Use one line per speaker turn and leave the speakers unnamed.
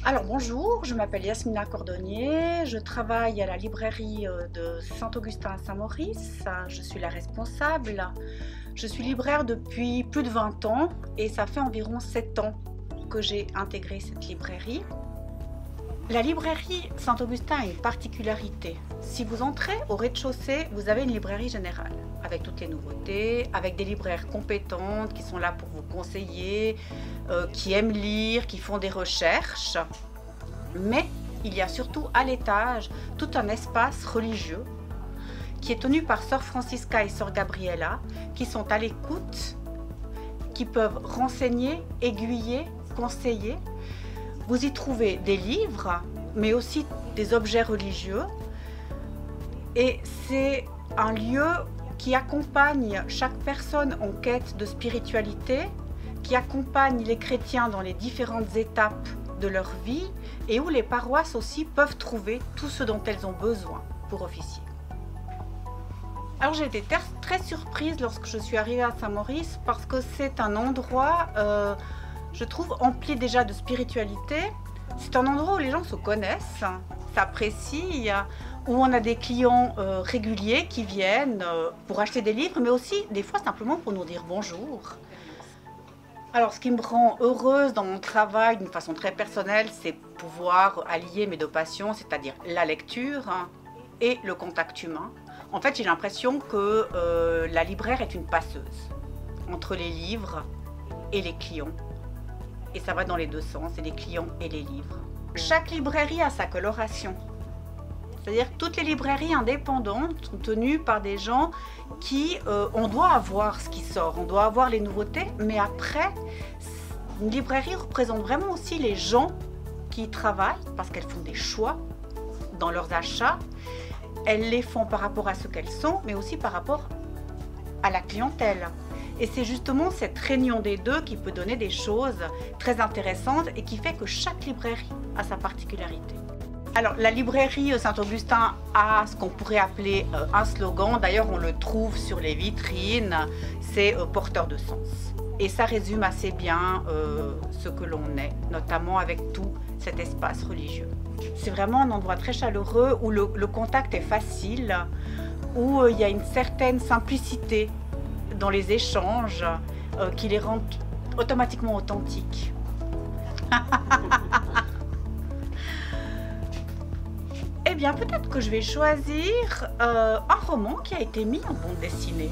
Alors bonjour, je m'appelle Yasmina Cordonnier, je travaille à la librairie de Saint-Augustin à Saint-Maurice, je suis la responsable. Je suis libraire depuis plus de 20 ans et ça fait environ 7 ans que j'ai intégré cette librairie. La librairie Saint-Augustin a une particularité. Si vous entrez au rez-de-chaussée, vous avez une librairie générale avec toutes les nouveautés, avec des libraires compétentes qui sont là pour vous conseiller, qui aiment lire, qui font des recherches. Mais il y a surtout à l'étage tout un espace religieux qui est tenu par Sœur Francisca et Sœur Gabriella, qui sont à l'écoute, qui peuvent renseigner, aiguiller, conseiller. Vous y trouvez des livres, mais aussi des objets religieux. Et c'est un lieu qui accompagne chaque personne en quête de spiritualité, qui accompagne les chrétiens dans les différentes étapes de leur vie et où les paroisses aussi peuvent trouver tout ce dont elles ont besoin pour officier. Alors j'ai été très surprise lorsque je suis arrivée à Saint-Maurice parce que c'est un endroit, je trouve, empli déjà de spiritualité. C'est un endroit où les gens se connaissent, s'apprécient, où on a des clients réguliers qui viennent pour acheter des livres, mais aussi des fois simplement pour nous dire bonjour. Alors ce qui me rend heureuse dans mon travail d'une façon très personnelle, c'est pouvoir allier mes deux passions, c'est-à-dire la lecture et le contact humain. En fait, j'ai l'impression que la libraire est une passeuse entre les livres et les clients. Et ça va dans les deux sens, et les clients et les livres. Chaque librairie a sa coloration. C'est-à-dire que toutes les librairies indépendantes sont tenues par des gens qui, on doit avoir ce qui sort, on doit avoir les nouveautés, mais après, une librairie représente vraiment aussi les gens qui y travaillent, parce qu'elles font des choix dans leurs achats. Elles les font par rapport à ce qu'elles sont, mais aussi par rapport à la clientèle. Et c'est justement cette réunion des deux qui peut donner des choses très intéressantes et qui fait que chaque librairie a sa particularité. Alors la librairie Saint-Augustin a ce qu'on pourrait appeler un slogan, d'ailleurs on le trouve sur les vitrines, c'est porteur de sens. Et ça résume assez bien ce que l'on est, notamment avec tout cet espace religieux. C'est vraiment un endroit très chaleureux où le contact est facile, où il y a une certaine simplicité dans les échanges qui les rendent automatiquement authentiques. Eh bien, peut-être que je vais choisir un roman qui a été mis en bande dessinée.